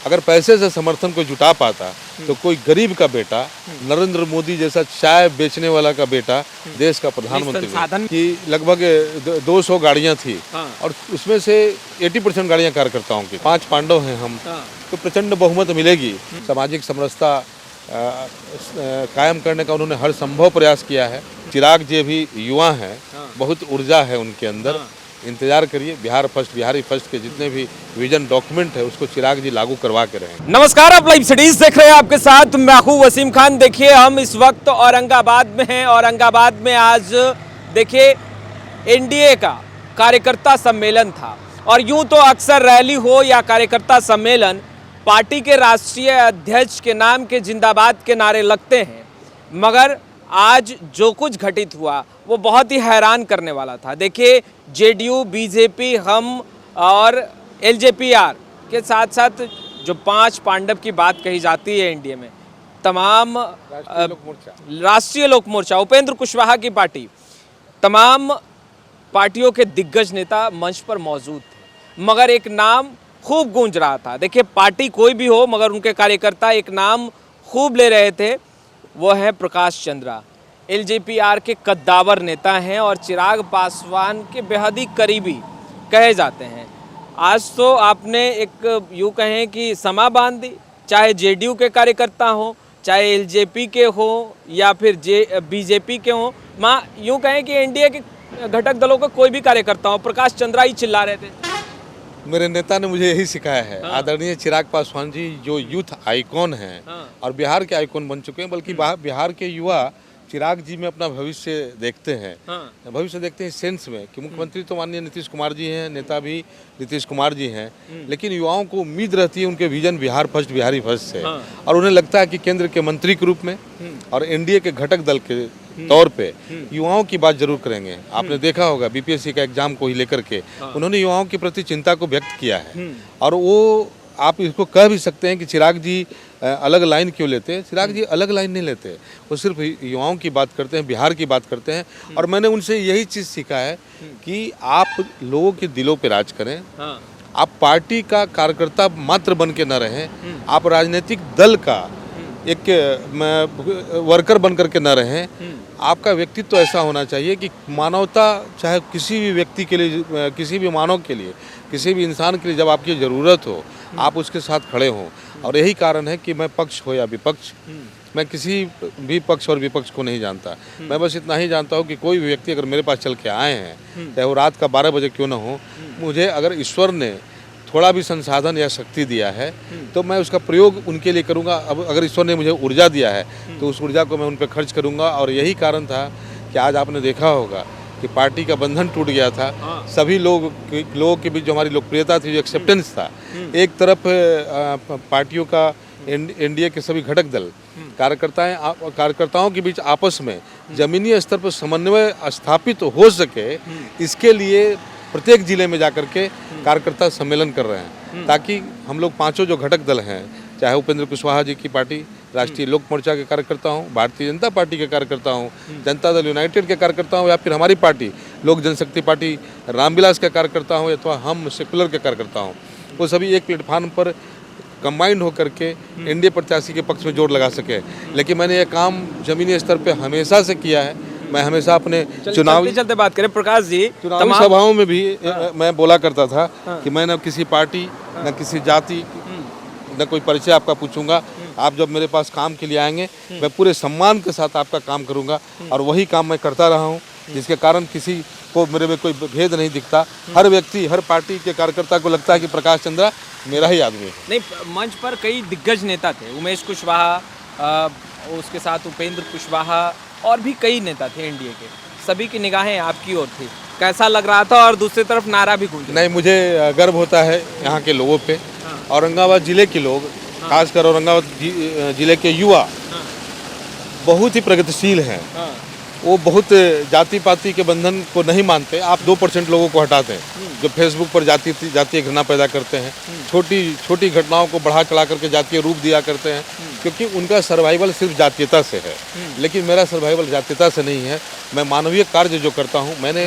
अगर पैसे से समर्थन को जुटा पाता तो कोई गरीब का बेटा, नरेंद्र मोदी जैसा चाय बेचने वाला का बेटा देश का प्रधानमंत्री की लगभग 200 गाड़ियां थी और उसमें से 80% गाड़ियां कार्यकर्ताओं की। 5 पांडव हैं हम, तो प्रचंड बहुमत मिलेगी। सामाजिक समरसता कायम करने का उन्होंने हर संभव प्रयास किया है। चिराग जी भी युवा हैं, बहुत ऊर्जा है उनके अंदर। इंतजार करिए, बिहार फर्स्ट, बिहारी फर्स्ट के जितने भी विजन डॉक्यूमेंट है उसको चिराग जी लागू करवा के रहेंगे। नमस्कार, आप लाइव सिटीज देख रहे हैं, आपके साथ मैं हूं वसीम खान। देखिए, हम इस वक्त औरंगाबाद में हैं। औरंगाबाद में आज देखिए एनडीए का कार्यकर्ता सम्मेलन था और यूं तो अक्सर रैली हो या कार्यकर्ता सम्मेलन पार्टी के राष्ट्रीय अध्यक्ष के नाम के जिंदाबाद के नारे लगते हैं, मगर आज जो कुछ घटित हुआ वो बहुत ही हैरान करने वाला था। देखिए, जेडीयू, बीजेपी, हम और एलजेपीआर के साथ साथ जो 5 पांडव की बात कही जाती है एनडीए में, तमाम राष्ट्रीय लोक मोर्चा, उपेंद्र कुशवाहा की पार्टी, तमाम पार्टियों के दिग्गज नेता मंच पर मौजूद थे, मगर एक नाम खूब गूंज रहा था। देखिए, पार्टी कोई भी हो मगर उनके कार्यकर्ता एक नाम खूब ले रहे थे, वो है प्रकाश चंद्रा। एलजेपीआर के कद्दावर नेता हैं और चिराग पासवान के बेहद ही करीबी कहे जाते हैं। आज तो आपने एक यूँ कहें कि समा बांध दी, चाहे जेडीयू के कार्यकर्ता हो, चाहे एलजेपी के हो या फिर बीजेपी के हो, माँ यूँ कहें कि एनडीए के घटक दलों का कोई भी कार्यकर्ता हो, प्रकाश चंद्रा ही चिल्ला रहे थे। मेरे नेता ने मुझे यही सिखाया है। आदरणीय चिराग पासवान जी जो यूथ आइकॉन हैं और बिहार के आइकॉन बन चुके हैं, बल्कि बिहार के युवा चिराग जी में अपना भविष्य देखते हैं। भविष्य देखते हैं इस सेंस में कि मुख्यमंत्री तो माननीय नीतीश कुमार जी हैं, नेता भी नीतीश कुमार जी हैं, लेकिन युवाओं को उम्मीद रहती है उनके vision Bihar first, Bihari first से, और उन्हें लगता है कि केंद्र के मंत्री के रूप में और एनडीए के घटक दल के तौर पे युवाओं की बात जरूर करेंगे। आपने देखा होगा बीपीएससी का एग्जाम को ही लेकर के उन्होंने युवाओं के प्रति चिंता को व्यक्त किया है, और वो आप इसको कह भी सकते हैं कि चिराग जी अलग लाइन क्यों लेते हैं। चिराग जी अलग लाइन नहीं लेते, वो सिर्फ युवाओं की बात करते हैं, बिहार की बात करते हैं। और मैंने उनसे यही चीज़ सीखा है कि आप लोगों के दिलों पे राज करें, आप पार्टी का कार्यकर्ता मात्र बन के न रहें, आप राजनीतिक दल का एक वर्कर बन करके न रहें। आपका व्यक्तित्व तो ऐसा होना चाहिए कि मानवता, चाहे किसी भी व्यक्ति के लिए, किसी भी मानव के लिए, किसी भी इंसान के लिए जब आपकी ज़रूरत हो आप उसके साथ खड़े हों। और यही कारण है कि मैं पक्ष हो या विपक्ष, मैं किसी भी पक्ष और विपक्ष को नहीं जानता। मैं बस इतना ही जानता हूँ कि कोई भी व्यक्ति अगर मेरे पास चल के आए हैं, चाहे वो रात का 12 बजे क्यों ना हो, मुझे अगर ईश्वर ने थोड़ा भी संसाधन या शक्ति दिया है तो मैं उसका प्रयोग उनके लिए करूंगा। अब अगर ईश्वर ने मुझे ऊर्जा दिया है तो उस ऊर्जा को मैं उन पर खर्च करूंगा। और यही कारण था कि आज आपने देखा होगा कि पार्टी का बंधन टूट गया था। सभी लोगों के बीच जो हमारी लोकप्रियता थी, जो एक्सेप्टेंस था, एक तरफ पार्टियों का एनडीए के सभी घटक दल कार्यकर्ताओं के बीच आपस में जमीनी स्तर पर समन्वय स्थापित हो सके, इसके लिए प्रत्येक जिले में जाकर के कार्यकर्ता सम्मेलन कर रहे हैं, ताकि हम लोग 5 जो घटक दल हैं, चाहे उपेंद्र कुशवाहा जी की पार्टी, राष्ट्रीय लोक मोर्चा के कार्यकर्ता हों, भारतीय जनता पार्टी के कार्यकर्ता हों, जनता दल यूनाइटेड के कार्यकर्ता हों, या फिर हमारी पार्टी लोक जनशक्ति पार्टी रामविलास के कार्यकर्ता हों, अथवा हम सेकुलर के कार्यकर्ता हों, वो सभी एक प्लेटफॉर्म पर कंबाइंड होकर के एनडीए प्रत्याशी के पक्ष में जोर लगा सके। लेकिन मैंने ये काम जमीनी स्तर पर हमेशा से किया है। मैं हमेशा अपने चलते बात करें प्रकाश जी, चुनावी सभाओं में भी मैं बोला करता था कि मैं न किसी पार्टी, न किसी जाति, न कोई परिचय आपका पूछूंगा। आप जब मेरे पास काम के लिए आएंगे, मैं पूरे सम्मान के साथ आपका काम करूंगा, और वही काम मैं करता रहा हूं, जिसके कारण किसी को मेरे में कोई भेद नहीं दिखता। हर व्यक्ति, हर पार्टी के कार्यकर्ता को लगता है कि प्रकाश चंद्रा मेरा ही आदमी है। नहीं, मंच पर कई दिग्गज नेता थे, उमेश कुशवाहा, उसके साथ उपेंद्र कुशवाहा और भी कई नेता थे एनडीए के, सभी की निगाहें आपकी ओर थी। कैसा लग रहा था? और दूसरी तरफ नारा भी गूंज। नहीं, मुझे गर्व होता है यहाँ के लोगों पे। औरंगाबाद जिले के लोग, खासकर औरंगाबाद जिले के युवा बहुत ही प्रगतिशील हैं। वो बहुत जाति पाति के बंधन को नहीं मानते। आप 2% लोगों को हटाते हैं जो फेसबुक पर जातीय घृणा पैदा करते हैं, छोटी घटनाओं को बढ़ा चढ़ा करके जातीय रूप दिया करते हैं, क्योंकि उनका सर्वाइवल सिर्फ जातीयता से है। लेकिन मेरा सर्वाइवल जातीयता से नहीं है। मैं मानवीय कार्य जो करता हूँ, मैंने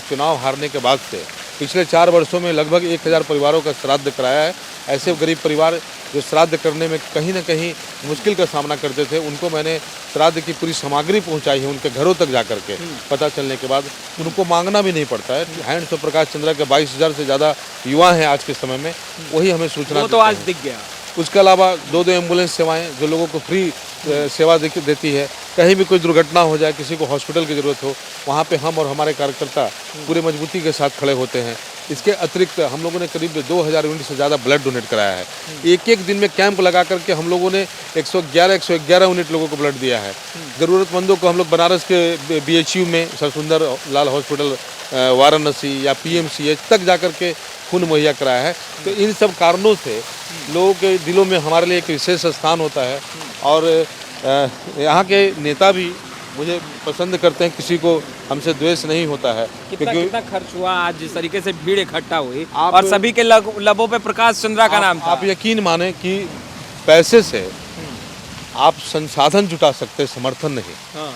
चुनाव हारने के बाद से पिछले 4 वर्षों में लगभग 1000 परिवारों का श्राद्ध कराया है, ऐसे गरीब परिवार जो श्राद्ध करने में कहीं ना कहीं मुश्किल का सामना करते थे, उनको मैंने श्राद्ध की पूरी सामग्री पहुंचाई है उनके घरों तक जा करके। पता चलने के बाद उनको मांगना भी नहीं पड़ता है। हैंड्स ऑफ प्रकाश चंद्रा के 22,000 से ज़्यादा युवा हैं आज के समय में, वही हमें सूचना वो तो आज दिख गया। उसके अलावा 2 एम्बुलेंस सेवाएं जो लोगों को फ्री सेवा देती है। कहीं भी कोई दुर्घटना हो जाए, किसी को हॉस्पिटल की ज़रूरत हो, वहाँ पे हम और हमारे कार्यकर्ता पूरे मजबूती के साथ खड़े होते हैं। इसके अतिरिक्त हम लोगों ने करीब 2,000 यूनिट से ज़्यादा ब्लड डोनेट कराया है। एक दिन में कैंप लगा करके हम लोगों ने 111 यूनिट लोगों को ब्लड दिया है। ज़रूरतमंदों को हम लोग बनारस के BHU में सरसुंदर लाल हॉस्पिटल, वाराणसी या PMCH तक जा कर के खून मुहैया कराया है। तो इन सब कारणों से लोगों के दिलों में हमारे लिए एक विशेष स्थान होता है। और यहाँ के नेता भी मुझे पसंद करते हैं, किसी को हमसे द्वेष नहीं होता है। कितना खर्च हुआ आज जिस तरीके से भीड़ इकट्ठा हुई और सभी के लबों पे प्रकाश चंद्रा का नाम था। आप यकीन माने कि पैसे से आप संसाधन जुटा सकते, समर्थन नहीं। हाँ।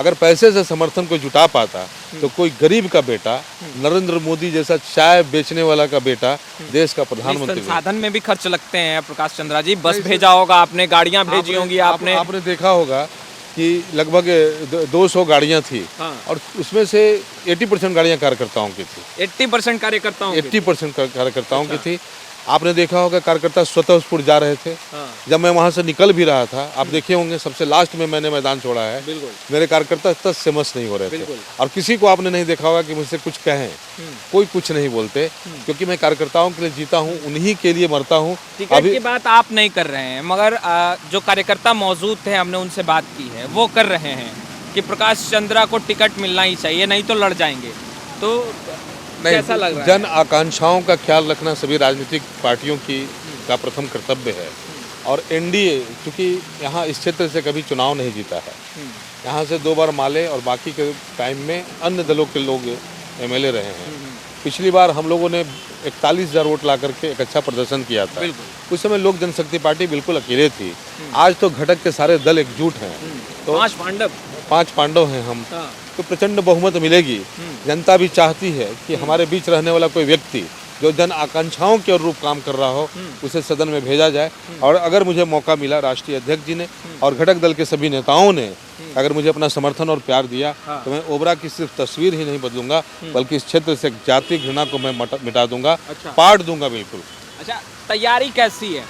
अगर पैसे से समर्थन को जुटा पाता तो कोई गरीब का बेटा, नरेंद्र मोदी जैसा चाय बेचने वाला का बेटा देश का प्रधानमंत्री। संसाधन में भी खर्च लगते हैं प्रकाश चंद्रा जी। बस भेजा होगा आपने, गाड़ियां भेजी होंगी आपने देखा होगा कि लगभग 200 गाड़ियां थी। हाँ। और उसमें से 80% गाड़ियां कार्यकर्ताओं की थी। 80% कार्यकर्ताओं 80% कार्यकर्ताओं की थी। आपने देखा होगा कार्यकर्ता स्वतःस्फूर्त जा रहे थे। हाँ। जब मैं वहाँ से निकल भी रहा था, आप देखे होंगे सबसे लास्ट में मैंने मैदान छोड़ा है। बिल्कुल। मेरे कार्यकर्ता तस से मस नहीं हो रहे थे। और किसी को आपने नहीं देखा होगा कि मुझसे कुछ कहें, कोई कुछ नहीं बोलते, क्योंकि मैं कार्यकर्ताओं के लिए जीता हूँ, उन्हीं के लिए मरता हूँ। टिकट की बात आप नहीं कर रहे हैं, मगर जो कार्यकर्ता मौजूद थे, हमने उनसे बात की है, वो कर रहे हैं कि प्रकाश चंद्रा को टिकट मिलना ही चाहिए, नहीं तो लड़ जाएंगे। तो कैसा लग रहा है? जन आकांक्षाओं का ख्याल रखना सभी राजनीतिक पार्टियों का प्रथम कर्तव्य है। और NDA चूँकि यहाँ इस क्षेत्र से कभी चुनाव नहीं जीता है, यहाँ से 2 बार माले और बाकी के टाइम में अन्य दलों के लोग MLA रहे हैं। पिछली बार हम लोगों ने 41,000 वोट ला करके एक अच्छा प्रदर्शन किया था। उस समय लोक जनशक्ति पार्टी बिल्कुल अकेले थी। आज तो घटक के सारे दल एकजुट हैं। तो 5 पांडव हैं हम। तो प्रचंड बहुमत मिलेगी। जनता भी चाहती है कि हमारे बीच रहने वाला कोई व्यक्ति जो जन आकांक्षाओं के अनुरूप काम कर रहा हो, उसे सदन में भेजा जाए। और अगर मुझे मौका मिला, राष्ट्रीय अध्यक्ष जी ने और घटक दल के सभी नेताओं ने अगर मुझे अपना समर्थन और प्यार दिया, तो मैं ओबरा की सिर्फ तस्वीर ही नहीं बदलूंगा, बल्कि इस क्षेत्र से जाति घृणा को मैं मिटा दूंगा। पाट दूंगा बिल्कुल। अच्छा, तैयारी कैसी है?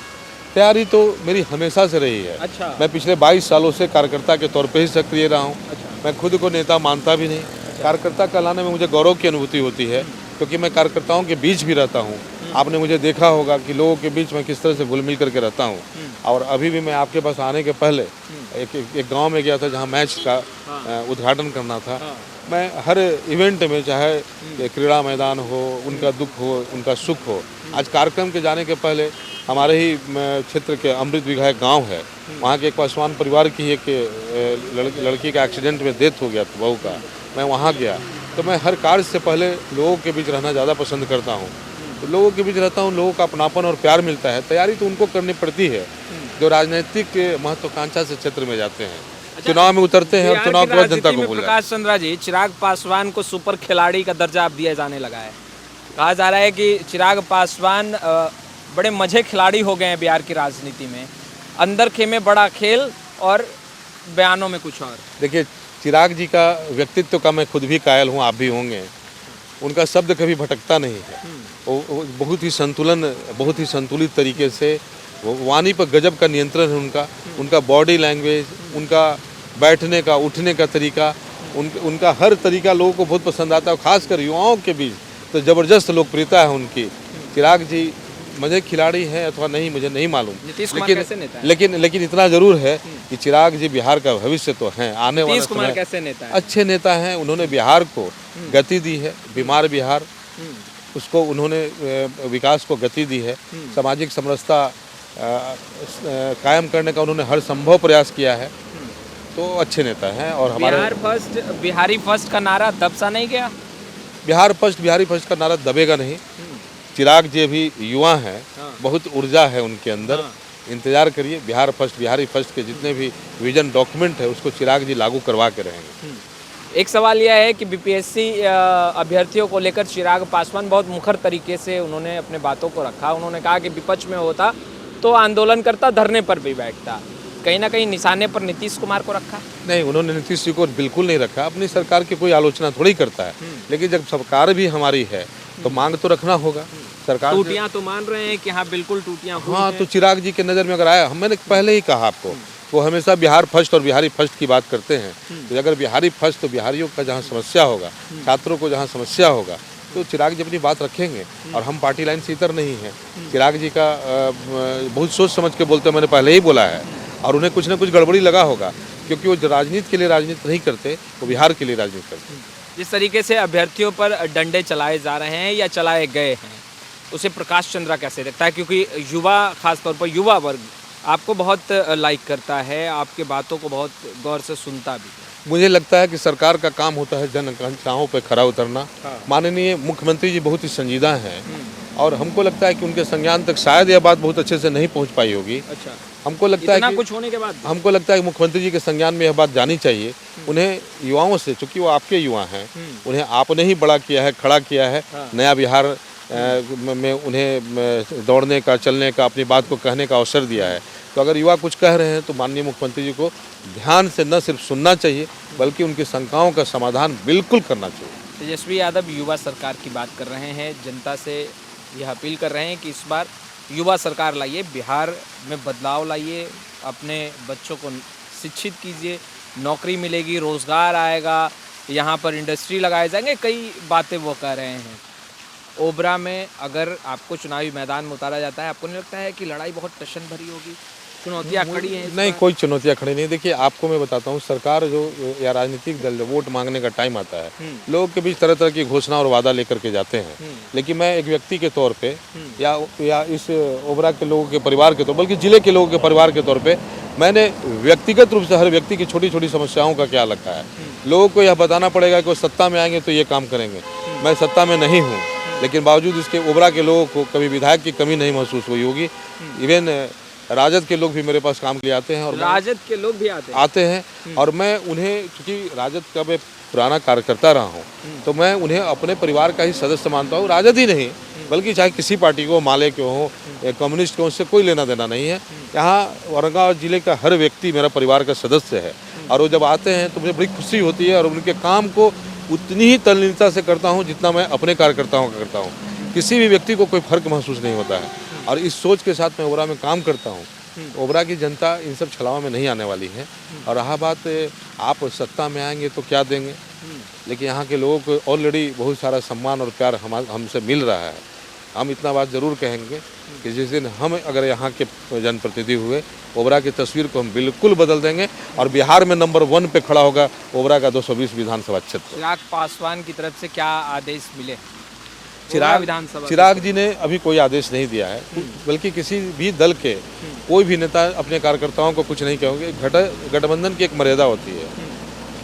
तैयारी तो मेरी हमेशा से रही है। अच्छा। मैं पिछले 22 सालों से कार्यकर्ता के तौर पे ही सक्रिय रहा हूँ। मैं खुद को नेता मानता भी नहीं। कार्यकर्ता कहलाने में मुझे गौरव की अनुभूति होती है, क्योंकि मैं कार्यकर्ताओं के बीच भी रहता हूँ। आपने मुझे देखा होगा कि लोगों के बीच मैं किस तरह से घुल मिल करके रहता हूँ। और अभी भी मैं आपके पास आने के पहले एक गांव में गया था जहाँ मैच का उद्घाटन करना था। मैं हर इवेंट में, चाहे क्रीड़ा मैदान हो, उनका दुख हो, उनका सुख हो। आज कार्यक्रम के जाने के पहले हमारे ही क्षेत्र के अमृत विघायक गांव है, वहाँ के एक पासवान परिवार की एक लड़की का एक्सीडेंट में डेथ हो गया था, बहू का। मैं वहाँ गया तो मैं हर कार्य से पहले लोगों के बीच रहना ज़्यादा पसंद करता हूँ। तो लोगों के बीच रहता हूँ, लोगों का अपनापन और प्यार मिलता है। तैयारी तो उनको करनी पड़ती है जो राजनीतिक महत्वाकांक्षा से क्षेत्र में जाते हैं। चुनाव में उतरते हैं और चुनाव के बाद जनता को बोलते हैं। प्रकाश चंद्रा जी, चिराग पासवान को सुपर खिलाड़ी का दर्जा अब दिया जाने लगा है। कहा जा रहा है कि चिराग पासवान बड़े मजे खिलाड़ी हो गए हैं बिहार की राजनीति में। अंदर खेमे बड़ा खेल और बयानों में कुछ और। देखिए, चिराग जी का व्यक्तित्व का मैं खुद भी कायल हूँ, आप भी होंगे। उनका शब्द कभी भटकता नहीं है। वो बहुत ही संतुलित तरीके से, वाणी पर गजब का नियंत्रण है उनका बॉडी लैंग्वेज, उनका बैठने का, उठने का तरीका, उनका हर तरीका लोगों को बहुत पसंद आता है। खासकर युवाओं के बीच तो ज़बरदस्त लोकप्रियता है उनकी। चिराग जी मजे खिलाड़ी हैं अथवा नहीं, मुझे नहीं मालूम, लेकिन इतना जरूर है कि चिराग जी बिहार का भविष्य तो हैं। आने वाले समय कैसे नेता है? अच्छे नेता हैं। उन्होंने बिहार को गति दी है। बीमार बिहार, उसको उन्होंने विकास को गति दी है। सामाजिक समरसता कायम करने का उन्होंने हर संभव प्रयास किया है। तो अच्छे नेता हैं। और हमारे बिहारी फर्स्ट का नारा दब सा नहीं गया? बिहारी फर्स्ट का नारा दबेगा नहीं। चिराग जी भी युवा हैं, बहुत ऊर्जा है उनके अंदर। इंतजार करिए, बिहारी फर्स्ट के जितने भी विजन डॉक्यूमेंट है उसको चिराग जी लागू करवा के रहेंगे। एक सवाल यह है कि बीपीएससी अभ्यर्थियों को लेकर चिराग पासवान बहुत मुखर तरीके से उन्होंने अपने बातों को रखा। उन्होंने कहा कि विपक्ष में होता तो आंदोलन करता, धरने पर भी बैठता। कहीं ना कहीं निशाने पर नीतीश कुमार को रखा। नहीं, उन्होंने नीतीश जी को बिल्कुल नहीं रखा। अपनी सरकार की कोई आलोचना थोड़ी करता है, लेकिन जब सरकार भी हमारी है तो मांग तो रखना होगा। सरकार टूटियां तो मान रहे हैं कि हाँ बिल्कुल टूटियां हुई हाँ, हैं। तो चिराग जी के नज़र में अगर आया, मैंने पहले ही कहा आपको, वो हमेशा बिहार फर्स्ट और बिहारी फर्स्ट की बात करते हैं। तो अगर बिहारी फर्स्ट, तो बिहारियों का जहाँ समस्या होगा, छात्रों को जहाँ समस्या होगा, तो चिराग जी अपनी बात रखेंगे। और हम पार्टी लाइन से इतर नहीं है। चिराग जी का बहुत सोच समझ के बोलते हैं, मैंने पहले ही बोला है। और उन्हें कुछ ना कुछ गड़बड़ी लगा होगा, क्योंकि वो राजनीति के लिए राजनीति नहीं करते, वो बिहार के लिए राजनीति करते हैं। जिस तरीके से अभ्यर्थियों पर डंडे चलाए जा रहे हैं या चलाए गए हैं, उसे प्रकाश चंद्रा कैसे देखता है? क्योंकि युवा, खासतौर पर युवा वर्ग आपको बहुत लाइक करता है, आपके बातों को बहुत गौर से सुनता भी है। मुझे लगता है कि सरकार का काम होता है जन आकांक्षाओं पर खरा उतरना। माननीय मुख्यमंत्री जी बहुत ही संजीदा हैं, और हमको लगता है कि उनके संज्ञान तक शायद यह बात बहुत अच्छे से नहीं पहुंच पाई होगी। अच्छा, हमको लगता है कि कुछ होने के बाद हमको लगता है कि मुख्यमंत्री जी के संज्ञान में यह बात जानी चाहिए। उन्हें युवाओं से, चूंकि वो आपके युवा हैं, उन्हें आपने ही बड़ा किया है, खड़ा किया है। नया बिहार में उन्हें दौड़ने का, चलने का, अपनी बात को कहने का अवसर दिया है। तो अगर युवा कुछ कह रहे हैं तो माननीय मुख्यमंत्री जी को ध्यान से न सिर्फ सुनना चाहिए, बल्कि उनकी शंकाओं का समाधान बिल्कुल करना चाहिए। तेजस्वी यादव युवा सरकार की बात कर रहे हैं, जनता से यह अपील कर रहे हैं कि इस बार युवा सरकार लाइए, बिहार में बदलाव लाइए, अपने बच्चों को शिक्षित कीजिए, नौकरी मिलेगी, रोजगार आएगा, यहाँ पर इंडस्ट्री लगाए जाएंगे, कई बातें वो कह रहे हैं। ओबरा में अगर आपको चुनावी मैदान में उतारा जाता है, आपको नहीं लगता है कि लड़ाई बहुत टशन भरी होगी, चुनौतियाँ खड़ी हैं? नहीं, कोई चुनौतियाँ खड़ी नहीं। देखिए, आपको मैं बताता हूँ, सरकार जो या राजनीतिक दल, वोट मांगने का टाइम आता है, लोगों के बीच तरह तरह की घोषणा और वादा लेकर के जाते हैं। लेकिन मैं एक व्यक्ति के तौर पे या इस ओबरा के लोगों के परिवार के तौर, बल्कि जिले के लोगों के परिवार के तौर पे, मैंने व्यक्तिगत रूप से हर व्यक्ति की छोटी छोटी समस्याओं का ख्याल रखा है। लोगों को यह बताना पड़ेगा कि वो सत्ता में आएंगे तो ये काम करेंगे। मैं सत्ता में नहीं हूँ, लेकिन बावजूद इसके ओबरा के लोगों को कभी विधायक की कमी नहीं महसूस हुई होगी। इवन राजद के लोग भी मेरे पास काम के लिए आते हैं, और राजद के लोग भी आते हैं और मैं उन्हें, क्योंकि राजद का मैं पुराना कार्यकर्ता रहा हूँ, तो मैं उन्हें अपने परिवार का ही सदस्य मानता हूँ। राजद ही नहीं, बल्कि चाहे किसी पार्टी को, माले के हो, कम्युनिस्ट को, उससे कोई लेना देना नहीं है। यहाँ औरंगाबाद जिले का हर व्यक्ति मेरा परिवार का सदस्य है, और वो जब आते हैं तो मुझे बड़ी खुशी होती है, और उनके काम को उतनी ही तल्लीनता से करता हूँ जितना मैं अपने कार्यकर्ताओं का करता हूँ। किसी भी व्यक्ति को कोई फर्क महसूस नहीं होता है, और इस सोच के साथ मैं ओबरा में काम करता हूँ। ओबरा की जनता इन सब छलावा में नहीं आने वाली है। और रहा बात, आप सत्ता में आएंगे तो क्या देंगे, लेकिन यहाँ के लोगों को ऑलरेडी बहुत सारा सम्मान और प्यार हमसे मिल रहा है। हम इतना बात ज़रूर कहेंगे कि जिस दिन हम अगर यहाँ के जनप्रतिनिधि हुए, ओबरा की तस्वीर को हम बिल्कुल बदल देंगे, और बिहार में नंबर 1 पे खड़ा होगा ओबरा का 220 विधानसभा क्षेत्र। चिराग पासवान की तरफ से क्या आदेश मिले? चिराग जी ने अभी कोई आदेश नहीं दिया है, बल्कि किसी भी दल के कोई भी नेता अपने कार्यकर्ताओं को कुछ नहीं कहेंगे। गठबंधन की एक मर्यादा होती है,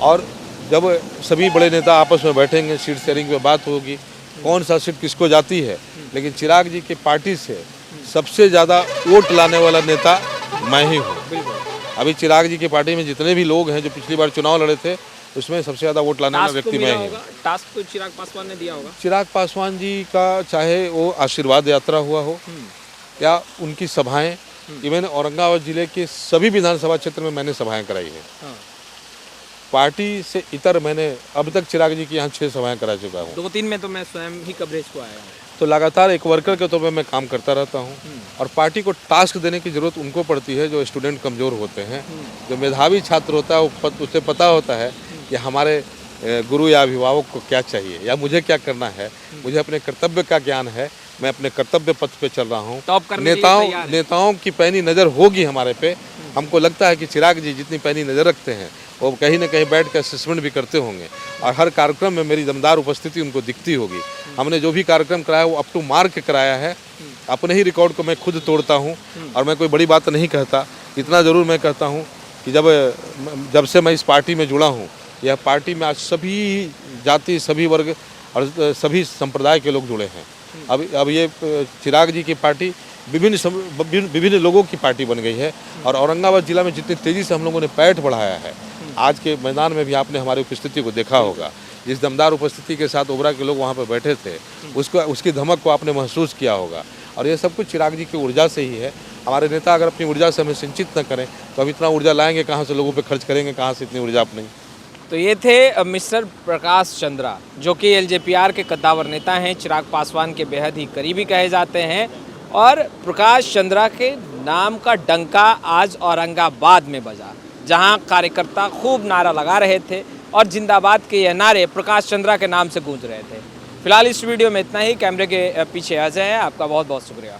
और जब सभी बड़े नेता आपस में बैठेंगे, सीट शेयरिंग पे बात होगी, कौन सा सीट किसको जाती है। लेकिन चिराग जी की पार्टी से सबसे ज़्यादा वोट लाने वाला नेता मैं ही हूँ। अभी चिराग जी की पार्टी में जितने भी लोग हैं जो पिछली बार चुनाव लड़े थे, उसमें सबसे ज़्यादा वोट लाने वाला व्यक्ति मैं ही हूँ। टास्क तो चिराग पासवान ने दिया होगा। चिराग पासवान जी का, चाहे वो आशीर्वाद यात्रा हुआ हो या उनकी सभाएं, इवन औरंगाबाद जिले के सभी विधानसभा क्षेत्र में मैंने सभाएं कराई है। पार्टी से इतर मैंने अब तक चिराग जी की यहाँ 6 सभाएं करा चुका हूँ। 2-3 में तो मैं स्वयं ही कवरेज को आया हूँ। तो लगातार एक वर्कर के तौर पे मैं काम करता रहता हूँ, और पार्टी को टास्क देने की ज़रूरत उनको पड़ती है जो स्टूडेंट कमज़ोर होते हैं। जो मेधावी छात्र होता है, उसे पता होता है कि हमारे गुरु या अभिभावक को क्या चाहिए या मुझे क्या करना है। मुझे अपने कर्तव्य का ज्ञान है, मैं अपने कर्तव्य पथ पे चल रहा हूँ। नेताओं की पैनी नज़र होगी हमारे पे। हमको लगता है कि चिराग जी जितनी पैनी नज़र रखते हैं, वो कहीं ना कहीं बैठ कर असेसमेंट भी करते होंगे, और हर कार्यक्रम में मेरी दमदार उपस्थिति उनको दिखती होगी। हमने जो भी कार्यक्रम कराया वो अप टू मार्क कराया है। अपने ही रिकॉर्ड को मैं खुद तोड़ता हूँ, और मैं कोई बड़ी बात नहीं कहता। इतना ज़रूर मैं कहता हूँ कि जब से मैं इस पार्टी में जुड़ा हूँ, यह पार्टी में आज सभी जाति, सभी वर्ग और सभी संप्रदाय के लोग जुड़े हैं। अब ये चिराग जी की पार्टी विभिन्न लोगों की पार्टी बन गई है, और औरंगाबाद जिला में जितनी तेज़ी से हम लोगों ने पैठ बढ़ाया है, आज के मैदान में भी आपने हमारी उपस्थिति को देखा होगा, जिस दमदार उपस्थिति के साथ ओबरा के लोग वहाँ पर बैठे थे, उसकी धमक को आपने महसूस किया होगा। और ये सब कुछ चिराग जी की ऊर्जा से ही है। हमारे नेता अगर अपनी ऊर्जा से हमें सिंचित न करें तो अब इतना ऊर्जा लाएंगे कहाँ से, लोगों पे खर्च करेंगे कहाँ से इतनी ऊर्जा अपनी। तो ये थे मिस्टर प्रकाश चंद्रा, जो कि एलजेपीआर के कद्दावर नेता हैं, चिराग पासवान के बेहद ही करीबी कहे जाते हैं। और प्रकाश चंद्रा के नाम का डंका आज औरंगाबाद में बजा, जहां कार्यकर्ता खूब नारा लगा रहे थे और जिंदाबाद के ये नारे प्रकाश चंद्रा के नाम से गूंज रहे थे। फिलहाल इस वीडियो में इतना ही। कैमरे के पीछे अजय है, आपका बहुत बहुत शुक्रिया।